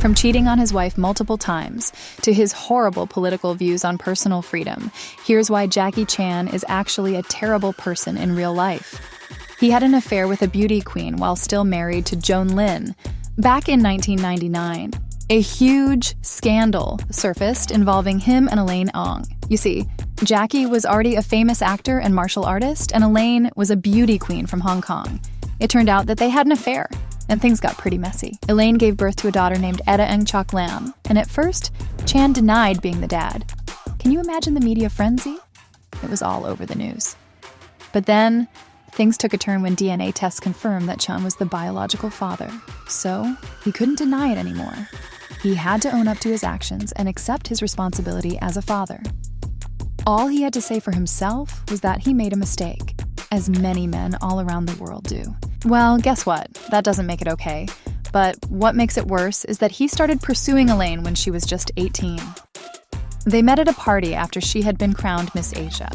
From cheating on his wife multiple times to his horrible political views on personal freedom, here's why Jackie Chan is actually a terrible person in real life. He had an affair with a beauty queen while still married to Joan Lin. Back in 1999, a huge scandal surfaced involving him and Elaine Ong. You see, Jackie was already a famous actor and martial artist, and Elaine was a beauty queen from Hong Kong. It turned out that they had an affair, and things got pretty messy. Elaine gave birth to a daughter named Etta Eng Chok Lam, and at first, Chan denied being the dad. Can you imagine the media frenzy? It was all over the news. But then, things took a turn when DNA tests confirmed that Chan was the biological father. So, he couldn't deny it anymore. He had to own up to his actions and accept his responsibility as a father. All he had to say for himself was that he made a mistake, as many men all around the world do. Well, guess what? That doesn't make it okay. But what makes it worse is that he started pursuing Elaine when she was just 18. They met at a party after she had been crowned Miss Asia.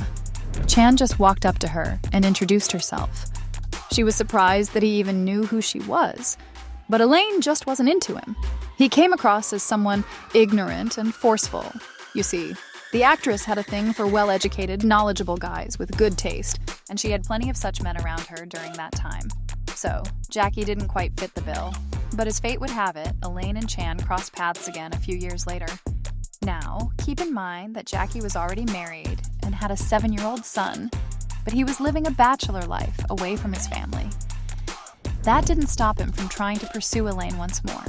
Chan just walked up to her and introduced herself. She was surprised that he even knew who she was, but Elaine just wasn't into him. He came across as someone ignorant and forceful. You see, the actress had a thing for well-educated, knowledgeable guys with good taste, and she had plenty of such men around her during that time. So, Jackie didn't quite fit the bill. But as fate would have it, Elaine and Chan crossed paths again a few years later. Now, keep in mind that Jackie was already married and had a 7-year-old son, but he was living a bachelor life away from his family. That didn't stop him from trying to pursue Elaine once more.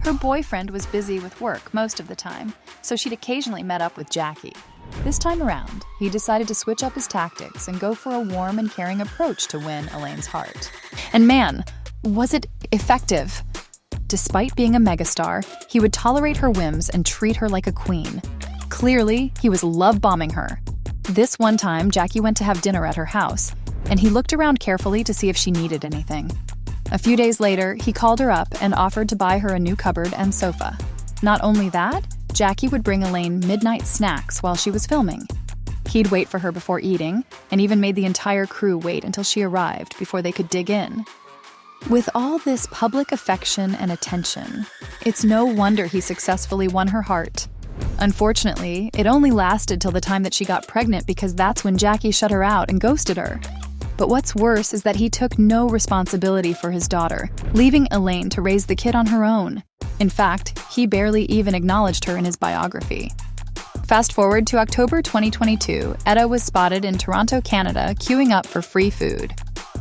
Her boyfriend was busy with work most of the time, so she'd occasionally met up with Jackie. This time around, he decided to switch up his tactics and go for a warm and caring approach to win Elaine's heart. And man, was it effective! Despite being a megastar, he would tolerate her whims and treat her like a queen. Clearly, he was love-bombing her. This one time, Jackie went to have dinner at her house, and he looked around carefully to see if she needed anything. A few days later, he called her up and offered to buy her a new cupboard and sofa. Not only that, Jackie would bring Elaine midnight snacks while she was filming. He'd wait for her before eating, and even made the entire crew wait until she arrived before they could dig in. With all this public affection and attention, it's no wonder he successfully won her heart. Unfortunately, it only lasted till the time that she got pregnant because that's when Jackie shut her out and ghosted her. But what's worse is that he took no responsibility for his daughter, leaving Elaine to raise the kid on her own. In fact, he barely even acknowledged her in his biography. Fast forward to October 2022, Etta was spotted in Toronto, Canada, queuing up for free food.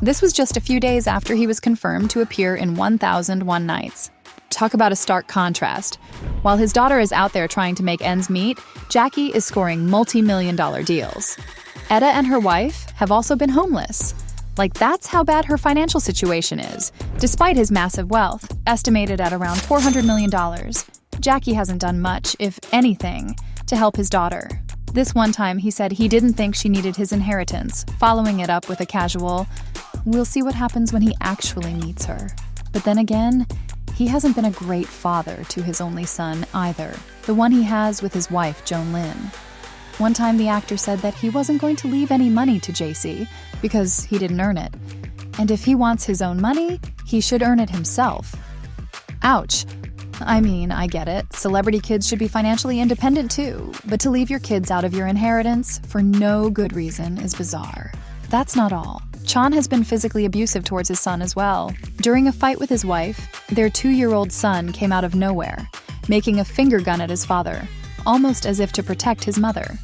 This was just a few days after he was confirmed to appear in 1001 Nights. Talk about a stark contrast. While his daughter is out there trying to make ends meet, Jackie is scoring multi-million-dollar deals. Etta and her wife have also been homeless. Like, that's how bad her financial situation is. Despite his massive wealth, estimated at around $400 million, Jackie hasn't done much, if anything, to help his daughter. This one time, he said he didn't think she needed his inheritance, following it up with a casual, "We'll see what happens when he actually meets her." But then again, he hasn't been a great father to his only son either, the one he has with his wife, Joan Lin. One time, the actor said that he wasn't going to leave any money to JC because he didn't earn it. And if he wants his own money, he should earn it himself. Ouch. I mean, I get it. Celebrity kids should be financially independent too, but to leave your kids out of your inheritance for no good reason is bizarre. That's not all. Chan has been physically abusive towards his son as well. During a fight with his wife, their 2-year-old son came out of nowhere, making a finger gun at his father, almost as if to protect his mother.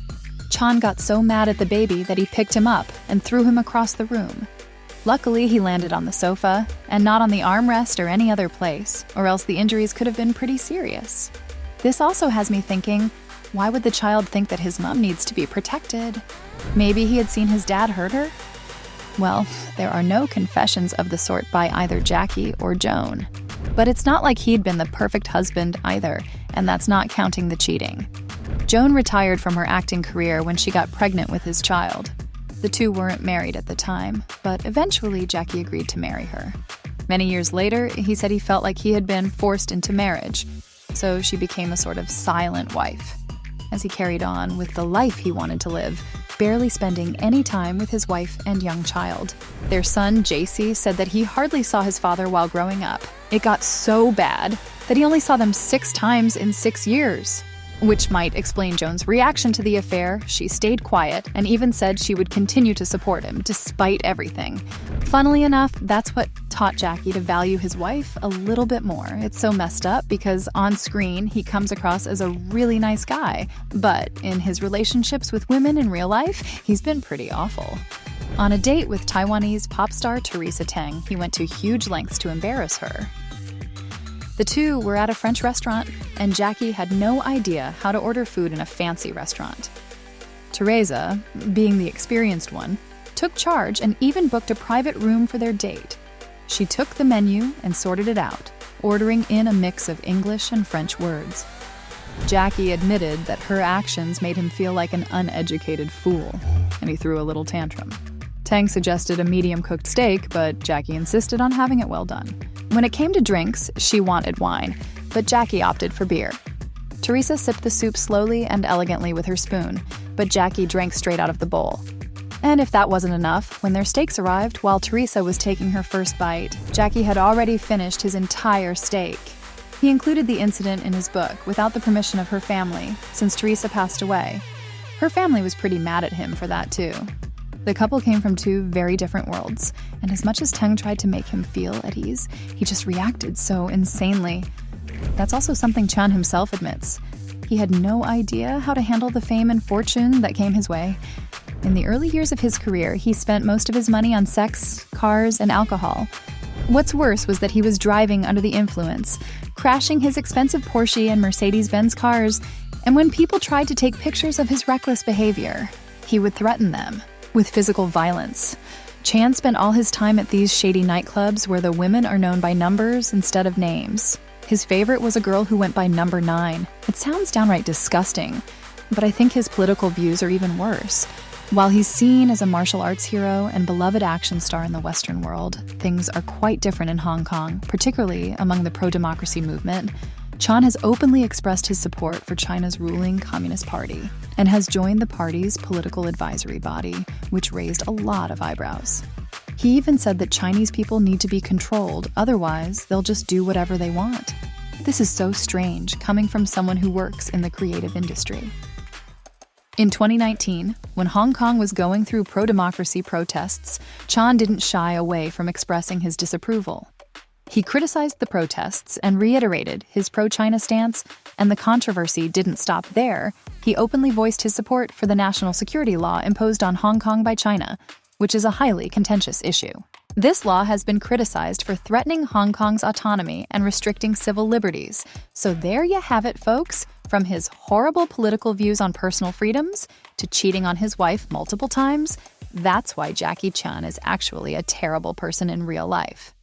Chan got so mad at the baby that he picked him up and threw him across the room. Luckily, he landed on the sofa, and not on the armrest or any other place, or else the injuries could have been pretty serious. This also has me thinking, why would the child think that his mom needs to be protected? Maybe he had seen his dad hurt her? Well, there are no confessions of the sort by either Jackie or Joan. But it's not like he'd been the perfect husband either, and that's not counting the cheating. Joan retired from her acting career when she got pregnant with his child. The two weren't married at the time, but eventually Jackie agreed to marry her. Many years later, he said he felt like he had been forced into marriage, so she became a sort of silent wife. As he carried on with the life he wanted to live, barely spending any time with his wife and young child. Their son, JC, said that he hardly saw his father while growing up. It got so bad that he only saw them 6 times in 6 years. Which might explain Joan's reaction to the affair. She stayed quiet and even said she would continue to support him despite everything. Funnily enough, that's what taught Jackie to value his wife a little bit more. It's so messed up because on screen he comes across as a really nice guy, but in his relationships with women in real life, he's been pretty awful. On a date with Taiwanese pop star Teresa Teng, he went to huge lengths to embarrass her. The two were at a French restaurant, and Jackie had no idea how to order food in a fancy restaurant. Teresa, being the experienced one, took charge and even booked a private room for their date. She took the menu and sorted it out, ordering in a mix of English and French words. Jackie admitted that her actions made him feel like an uneducated fool, and he threw a little tantrum. Tang suggested a medium-cooked steak, but Jackie insisted on having it well done. When it came to drinks, she wanted wine, but Jackie opted for beer. Teresa sipped the soup slowly and elegantly with her spoon, but Jackie drank straight out of the bowl. And if that wasn't enough, when their steaks arrived while Teresa was taking her first bite, Jackie had already finished his entire steak. He included the incident in his book without the permission of her family, since Teresa passed away. Her family was pretty mad at him for that too. The couple came from 2 very different worlds, and as much as Teng tried to make him feel at ease, he just reacted so insanely. That's also something Chan himself admits. He had no idea how to handle the fame and fortune that came his way. In the early years of his career, he spent most of his money on sex, cars, and alcohol. What's worse was that he was driving under the influence, crashing his expensive Porsche and Mercedes-Benz cars, and when people tried to take pictures of his reckless behavior, he would threaten them with physical violence. Chan spent all his time at these shady nightclubs where the women are known by numbers instead of names. His favorite was a girl who went by number 9. It sounds downright disgusting, but I think his political views are even worse. While he's seen as a martial arts hero and beloved action star in the Western world, things are quite different in Hong Kong, particularly among the pro-democracy movement. Chan has openly expressed his support for China's ruling Communist Party and has joined the party's political advisory body, which raised a lot of eyebrows. He even said that Chinese people need to be controlled, otherwise they'll just do whatever they want. This is so strange, coming from someone who works in the creative industry. In 2019, when Hong Kong was going through pro-democracy protests, Chan didn't shy away from expressing his disapproval. He criticized the protests and reiterated his pro-China stance, and the controversy didn't stop there. He openly voiced his support for the national security law imposed on Hong Kong by China, which is a highly contentious issue. This law has been criticized for threatening Hong Kong's autonomy and restricting civil liberties. So there you have it, folks. From his horrible political views on personal freedoms to cheating on his wife multiple times, that's why Jackie Chan is actually a terrible person in real life.